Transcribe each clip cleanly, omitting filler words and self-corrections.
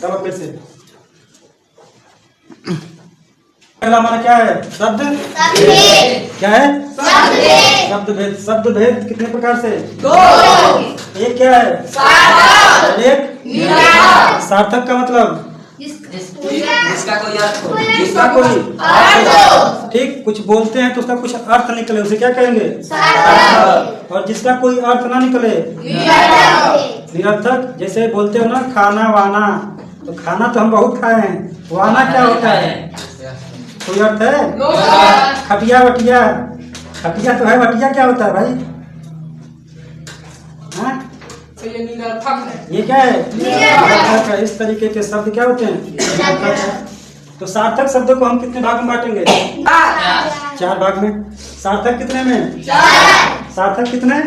चलो फिर से। पहला हमारा क्या है? शब्द क्या है? शब्द भेद। शब्द भेद कितने प्रकार से? दो। एक क्या है? सार्थक। एक सार्थक का मतलब जिसका कोई अर्थ हो, जिसका कोई अर्थ हो। ठीक, कुछ बोलते हैं तो उसका कुछ अर्थ निकले उसे क्या कहेंगे? सार्थक। और जिसका कोई अर्थ ना निकले निरर्थक। जैसे बोलते हो ना खाना वाना, तो खाना तो हम बहुत खाए हैं, वाना क्या होता है? कोई अर्थ है? खटिया वटिया, खटिया तो है, वटिया क्या होता है भाई? हाँ? ये क्या है? निरर्थक है। इस तरीके के शब्द क्या होते हैं? तो सार्थक शब्दों को हम कितने भाग में बांटेंगे? 4 भाग में। सार्थक कितने में? सार्थक कितने?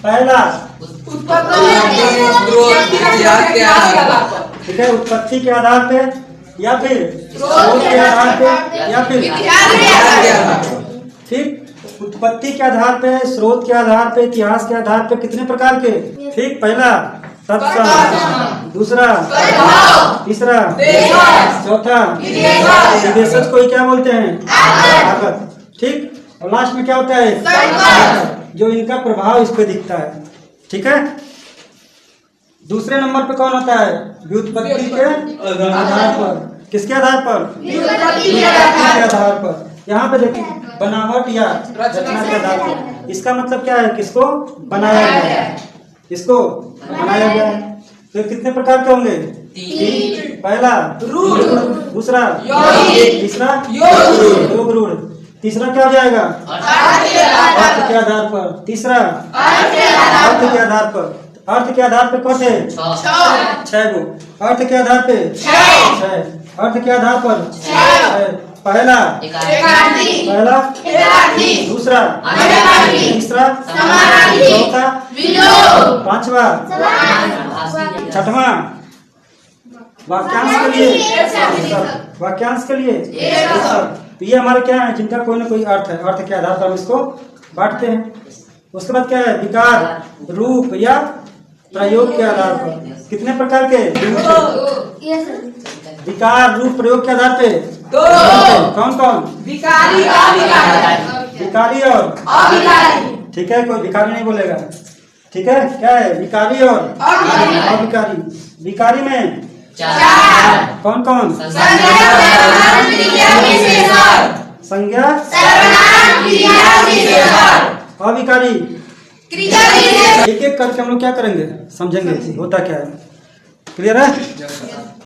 पहला ठीक है, उत्पत्ति के आधार पे या फिर स्रोत के आधार पे या फिर ठीक, उत्पत्ति के आधार पे, स्रोत के आधार पे, इतिहास के आधार पे कितने प्रकार के? ठीक, पहला तत्सम, दूसरा, तीसरा, चौथा विदेशज को क्या बोलते हैं? आगत। ठीक, और लास्ट में क्या होता है? जो इनका प्रभाव इस पे दिखता है। ठीक है। दूसरे नंबर पे कौन होता है? व्युत्पत्ति के आधार पर। किसके आधार पर? व्युत्पत्ति के आधार पर। यहाँ पे देखिए, बनावट या रचना के आधार पर। इसका मतलब क्या है? किसको बनाया गया है, किसको बनाया गया है। तो कितने प्रकार के होंगे? 3। पहला रूढ़, दूसरा तीसरा योग रूढ़, तीसरा क्या हो जाएगा? अर्थ के आधार पर, तीसरा अर्थ के आधार पर। अर्थ के आधार पे कौन है? 6 गो। अर्थ के आधार पे 6, अर्थ के आधार पर 6। पहला दूसरा तीसरा चौथा पांचवा छठवां वाक्यांश के लिए, वाक्यांश के लिए तो ये हमारे क्या है? जिनका कोई ना कोई अर्थ है। अर्थ के आधार पर हम इसको बांटते हैं। उसके बाद क्या है? विकार, रूप या प्रयोग के आधार पर। कितने प्रकार के? विकार, रूप, प्रयोग के आधार पे कौन कौन? विकारी और अविकारी। ठीक है, कोई विकारी नहीं बोलेगा। ठीक है, क्या है? विकारी और अविकारी। विकारी में 4 कौन कौन? संज्ञा, अविकारी। एक एक करके हम लोग क्या करेंगे, समझेंगे होता क्या है। क्लियर है?